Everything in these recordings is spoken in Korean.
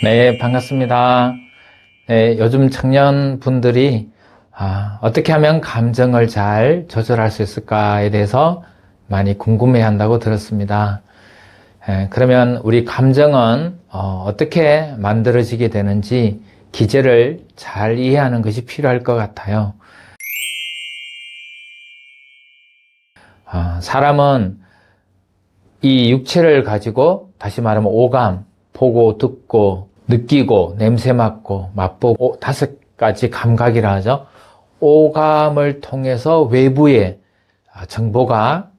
네, 반갑습니다. 네, 요즘 청년분들이 어떻게 하면 감정을 잘 조절할 수 있을까에 대해서 많이 궁금해 한다고 들었습니다. 그러면 우리 감정은 어떻게 만들어지게 되는지 기제를 잘 이해하는 것이 필요할 것 같아요. 사람은 이 육체를 가지고 다시 말하면 오감, 보고, 듣고, 느끼고, 냄새 맡고, 맛보고, 5가지 감각이라 하죠. 오감을 통해서 외부의 정보가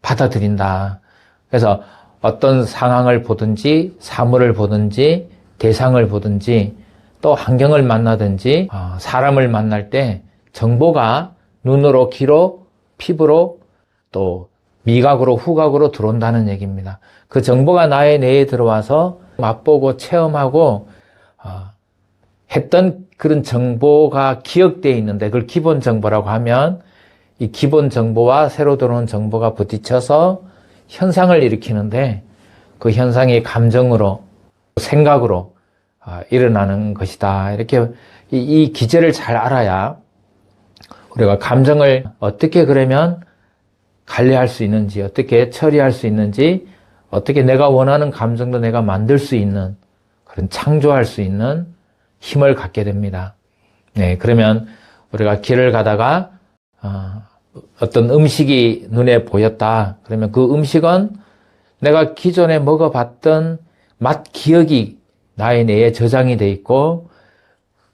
받아들인다. 그래서 어떤 상황을 보든지, 사물을 보든지, 대상을 보든지, 또 환경을 만나든지, 사람을 만날 때 정보가 눈으로, 귀로, 피부로, 또 미각으로, 후각으로 들어온다는 얘기입니다. 그 정보가 나의 뇌에 들어와서 맛보고 체험하고 했던 그런 정보가 기억되어 있는데 그걸 기본 정보라고 하면 이 기본 정보와 새로 들어온 정보가 부딪혀서 현상을 일으키는데 그 현상이 감정으로, 생각으로 일어나는 것이다. 이렇게 이 기제를 잘 알아야 우리가 감정을 어떻게 그러면 관리할 수 있는지, 어떻게 처리할 수 있는지, 어떻게 내가 원하는 감정도 내가 만들 수 있는, 그런 창조할 수 있는 힘을 갖게 됩니다. 네, 그러면 우리가 길을 가다가 어떤 음식이 눈에 보였다. 그러면 그 음식은 내가 기존에 먹어봤던 맛 기억이 나의 뇌에 저장이 돼 있고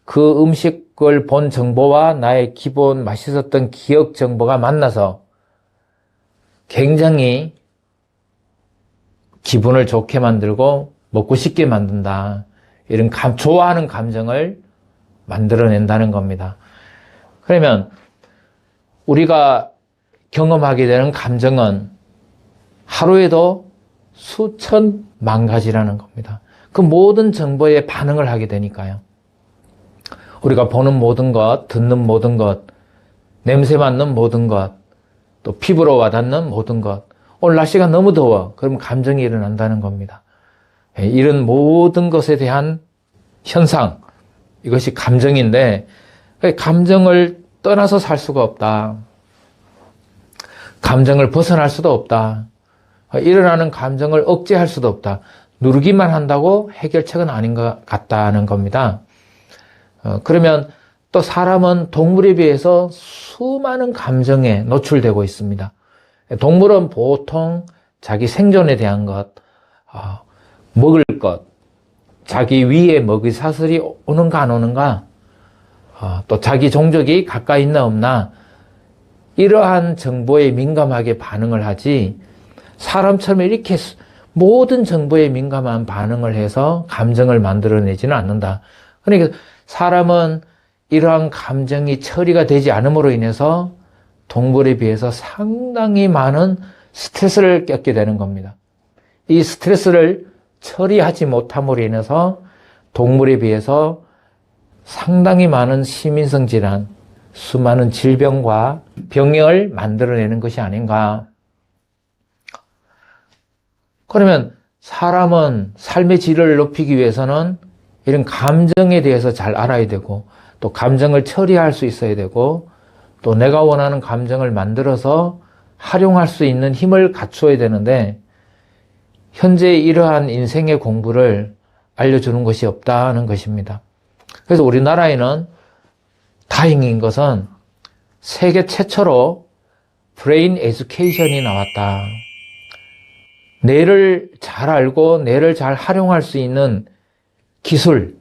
그 음식을 본 정보와 나의 기본 맛있었던 기억 정보가 만나서 굉장히 기분을 좋게 만들고 먹고 싶게 만든다. 이런 좋아하는 감정을 만들어낸다는 겁니다. 그러면 우리가 경험하게 되는 감정은 하루에도 수천만 가지라는 겁니다. 그 모든 정보에 반응을 하게 되니까요. 우리가 보는 모든 것, 듣는 모든 것, 냄새 맡는 모든 것, 또 피부로 와닿는 모든 것. 오늘 날씨가 너무 더워. 그럼 감정이 일어난다는 겁니다. 이런 모든 것에 대한 현상, 이것이 감정인데 감정을 떠나서 살 수가 없다. 감정을 벗어날 수도 없다. 일어나는 감정을 억제할 수도 없다. 누르기만 한다고 해결책은 아닌 것 같다는 겁니다. 그러면 또 사람은 동물에 비해서 수많은 감정에 노출되고 있습니다. 동물은 보통 자기 생존에 대한 것, 먹을 것, 자기 위에 먹이 사슬이 오는가 안 오는가, 또 자기 종족이 가까이 있나 없나, 이러한 정보에 민감하게 반응을 하지, 사람처럼 이렇게 모든 정보에 민감한 반응을 해서 감정을 만들어내지는 않는다. 그러니까 사람은 이러한 감정이 처리가 되지 않음으로 인해서 동물에 비해서 상당히 많은 스트레스를 겪게 되는 겁니다. 이 스트레스를 처리하지 못함으로 인해서 동물에 비해서 상당히 많은 시민성 질환, 수많은 질병과 병을 만들어내는 것이 아닌가. 그러면 사람은 삶의 질을 높이기 위해서는 이런 감정에 대해서 잘 알아야 되고 또 감정을 처리할 수 있어야 되고 또 내가 원하는 감정을 만들어서 활용할 수 있는 힘을 갖추어야 되는데 현재 이러한 인생의 공부를 알려주는 것이 없다는 것입니다. 그래서 우리나라에는 다행인 것은 세계 최초로 브레인 에듀케이션이 나왔다. 뇌를 잘 알고 뇌를 잘 활용할 수 있는 기술,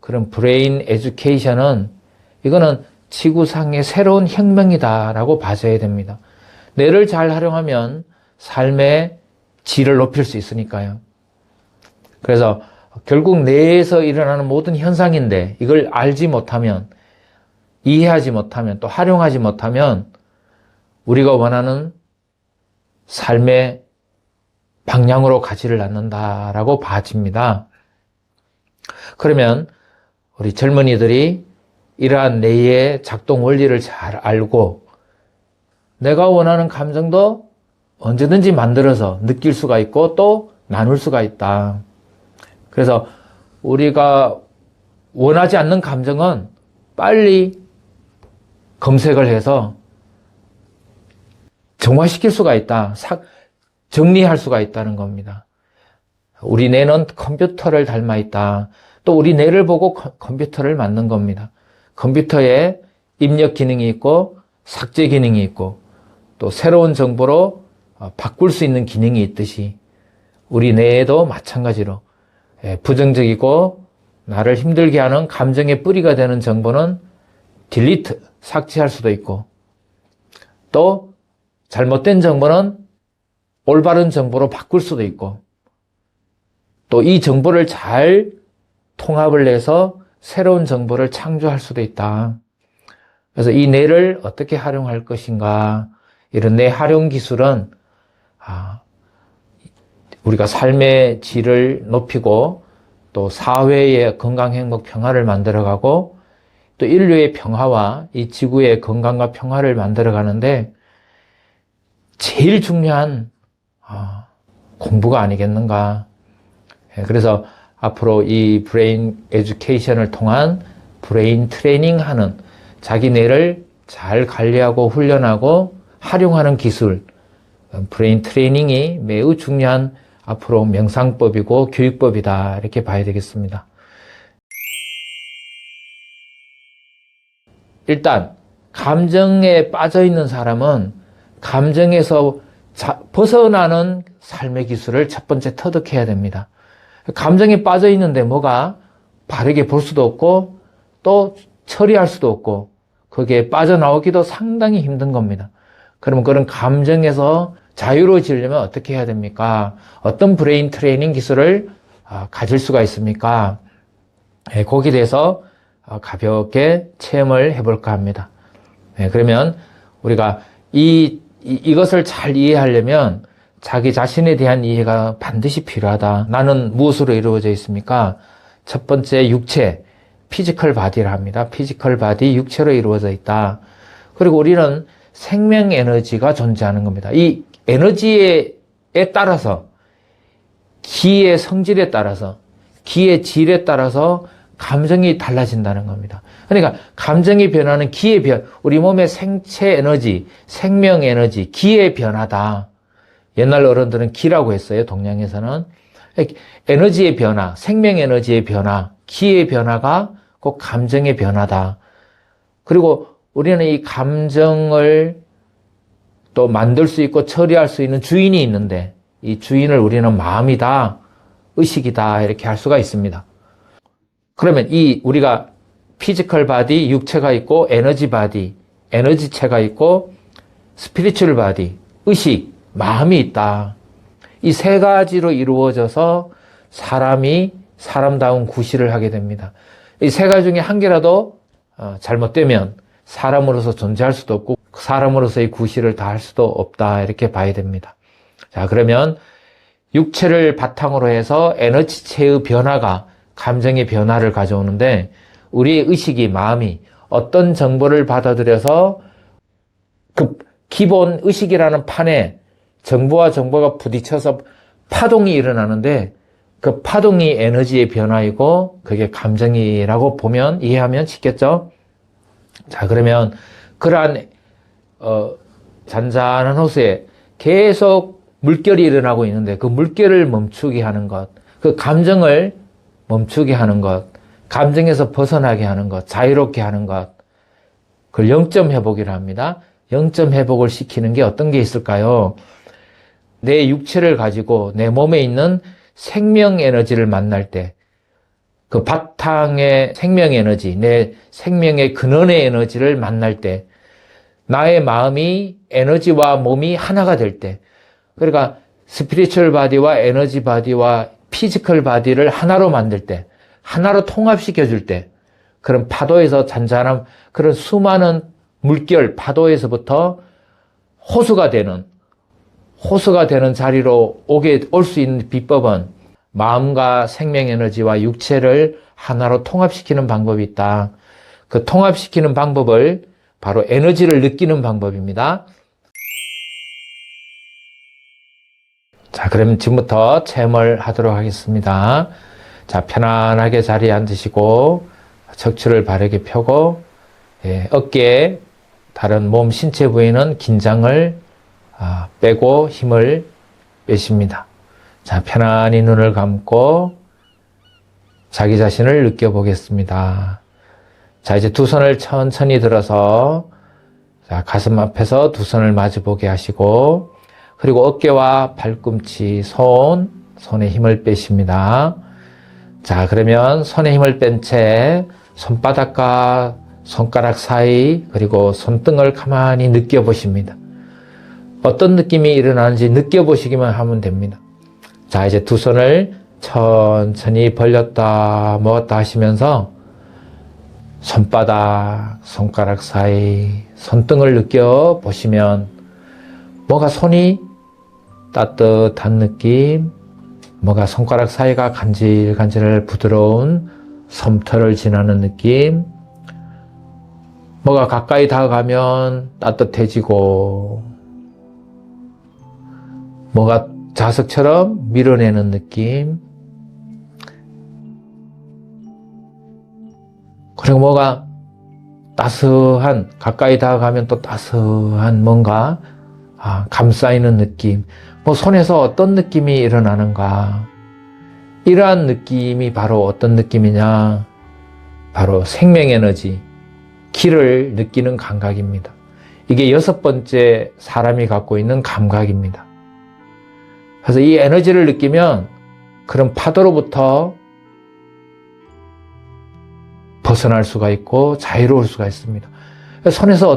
그런 브레인 에듀케이션은 이거는 지구상의 새로운 혁명이다라고 봐줘야 됩니다. 뇌를 잘 활용하면 삶의 질을 높일 수 있으니까요. 그래서 결국 뇌에서 일어나는 모든 현상인데 이걸 알지 못하면, 이해하지 못하면, 또 활용하지 못하면 우리가 원하는 삶의 방향으로 가지를 않는다라고 봐집니다. 그러면 우리 젊은이들이 이러한 뇌의 작동 원리를 잘 알고 내가 원하는 감정도 언제든지 만들어서 느낄 수가 있고 또 나눌 수가 있다. 그래서 우리가 원하지 않는 감정은 빨리 검색을 해서 정화시킬 수가 있다. 정리할 수가 있다는 겁니다. 우리 뇌는 컴퓨터를 닮아 있다. 또 우리 뇌를 보고 컴퓨터를 만든 겁니다. 컴퓨터에 입력 기능이 있고 삭제 기능이 있고 또 새로운 정보로 바꿀 수 있는 기능이 있듯이 우리 뇌에도 마찬가지로 부정적이고 나를 힘들게 하는 감정의 뿌리가 되는 정보는 딜리트, 삭제할 수도 있고 또 잘못된 정보는 올바른 정보로 바꿀 수도 있고 또 이 정보를 잘 통합을 해서 새로운 정보를 창조할 수도 있다. 그래서 이 뇌를 어떻게 활용할 것인가, 이런 뇌 활용 기술은 우리가 삶의 질을 높이고 또 사회의 건강, 행복, 평화를 만들어가고 또 인류의 평화와 이 지구의 건강과 평화를 만들어가는데 제일 중요한 공부가 아니겠는가. 그래서 앞으로 이 브레인 에듀케이션을 통한 브레인 트레이닝 하는, 자기 뇌를 잘 관리하고 훈련하고 활용하는 기술, 브레인 트레이닝이 매우 중요한 앞으로 명상법이고 교육법이다, 이렇게 봐야 되겠습니다. 일단 감정에 빠져 있는 사람은 감정에서 벗어나는 삶의 기술을 첫 번째 터득해야 됩니다. 감정에 빠져 있는데 뭐가 바르게 볼 수도 없고 또 처리할 수도 없고 거기에 빠져나오기도 상당히 힘든 겁니다. 그러면 그런 감정에서 자유로워지려면 어떻게 해야 됩니까? 어떤 브레인 트레이닝 기술을 가질 수가 있습니까? 거기에 대해서 가볍게 체험을 해볼까 합니다. 그러면 우리가 이것을 잘 이해하려면 자기 자신에 대한 이해가 반드시 필요하다. 나는 무엇으로 이루어져 있습니까? 첫 번째 육체, 피지컬 바디를 합니다. 피지컬 바디, 육체로 이루어져 있다. 그리고 우리는 생명 에너지가 존재하는 겁니다. 이 에너지에 따라서, 기의 성질에 따라서, 기의 질에 따라서 감정이 달라진다는 겁니다. 그러니까 감정이 변하는 기의 우리 몸의 생체 에너지, 생명 에너지, 기의 변화다. 옛날 어른들은 기라고 했어요. 동양에서는. 에너지의 변화, 생명 에너지의 변화, 기의 변화가 꼭 감정의 변화다. 그리고 우리는 이 감정을 또 만들 수 있고 처리할 수 있는 주인이 있는데 이 주인을 우리는 마음이다, 의식이다, 이렇게 할 수가 있습니다. 그러면 우리가 피지컬 바디, 육체가 있고 에너지 바디, 에너지체가 있고 스피리추얼 바디, 의식, 마음이 있다. 이 세 가지로 이루어져서 사람이 사람다운 구실을 하게 됩니다. 이 세 가지 중에 한 개라도 잘못되면 사람으로서 존재할 수도 없고 사람으로서의 구실을 다 할 수도 없다, 이렇게 봐야 됩니다. 자, 그러면 육체를 바탕으로 해서 에너지체의 변화가 감정의 변화를 가져오는데 우리의 의식이, 마음이 어떤 정보를 받아들여서 그 기본 의식이라는 판에 정보와 정보가 부딪혀서 파동이 일어나는데 그 파동이 에너지의 변화이고 그게 감정이라고 보면, 이해하면 쉽겠죠? 자, 그러면 그러한 잔잔한 호수에 계속 물결이 일어나고 있는데 그 물결을 멈추게 하는 것, 그 감정을 멈추게 하는 것, 감정에서 벗어나게 하는 것, 자유롭게 하는 것, 그걸 영점 회복이라 합니다. 영점 회복을 시키는 게 어떤 게 있을까요? 내 육체를 가지고 내 몸에 있는 생명 에너지를 만날 때, 그 바탕의 생명 에너지, 내 생명의 근원의 에너지를 만날 때, 나의 마음이 에너지와 몸이 하나가 될 때, 그러니까 스피리추얼 바디와 에너지 바디와 피지컬 바디를 하나로 만들 때, 하나로 통합시켜 줄 때, 그런 파도에서 잔잔한 그런 수많은 물결, 파도에서부터 호수가 되는 자리로 올 수 있는 비법은 마음과 생명 에너지와 육체를 하나로 통합시키는 방법이 있다. 그 통합시키는 방법을 바로 에너지를 느끼는 방법입니다. 자, 그러면 지금부터 체험을 하도록 하겠습니다. 자, 편안하게 자리에 앉으시고 척추를 바르게 펴고 어깨에 다른 몸 신체 부위는 긴장을 빼고 힘을 빼십니다. 자, 편안히 눈을 감고 자기 자신을 느껴보겠습니다. 자, 이제 두 손을 천천히 들어서 자, 가슴 앞에서 두 손을 마주보게 하시고 그리고 어깨와 발꿈치, 손에 힘을 빼십니다. 자, 그러면 손에 힘을 뺀 채 손바닥과 손가락 사이 그리고 손등을 가만히 느껴보십니다. 어떤 느낌이 일어나는지 느껴보시기만 하면 됩니다. 자, 이제 두 손을 천천히 벌렸다 모았다 하시면서 손바닥, 손가락 사이, 손등을 느껴보시면 뭐가 손이 따뜻한 느낌, 뭐가 손가락 사이가 간질간질 부드러운 솜털을 지나는 느낌, 뭐가 가까이 다가가면 따뜻해지고 뭐가 자석처럼 밀어내는 느낌, 그리고 뭐가 따스한, 가까이 다가가면 또 따스한 뭔가 감싸이는 느낌, 뭐 손에서 어떤 느낌이 일어나는가. 이러한 느낌이 바로 어떤 느낌이냐, 바로 생명에너지, 기를 느끼는 감각입니다. 이게 6번째 사람이 갖고 있는 감각입니다. 그래서 이 에너지를 느끼면 그런 파도로부터 벗어날 수가 있고 자유로울 수가 있습니다. 손에서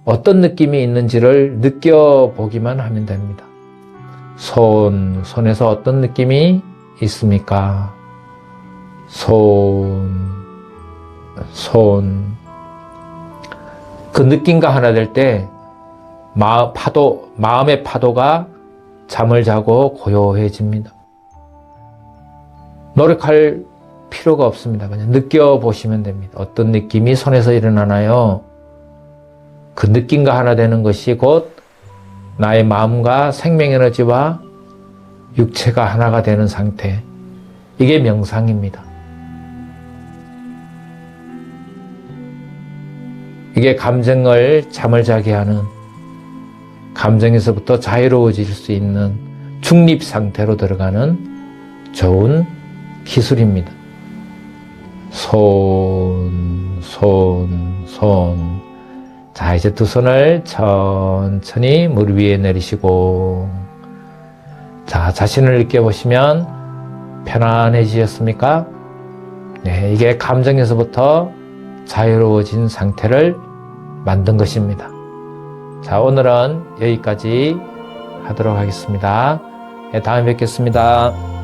어떤 느낌이 있는지를 느껴보기만 하면 됩니다. 손에서 어떤 느낌이 있습니까? 그 느낌과 하나 될 때 마음의 파도가 잠을 자고 고요해집니다. 노력할 필요가 없습니다. 그냥 느껴보시면 됩니다. 어떤 느낌이 손에서 일어나나요? 그 느낌과 하나 되는 것이 곧 나의 마음과 생명에너지와 육체가 하나가 되는 상태. 이게 명상입니다. 이게 감정을 잠을 자게 하는, 감정에서부터 자유로워질 수 있는 중립 상태로 들어가는 좋은 기술입니다. 자, 이제 두 손을 천천히 물 위에 내리시고, 자, 자신을 느껴보시면 편안해지셨습니까? 네, 이게 감정에서부터 자유로워진 상태를 만든 것입니다. 자, 오늘은 여기까지 하도록 하겠습니다. 네, 다음에 뵙겠습니다.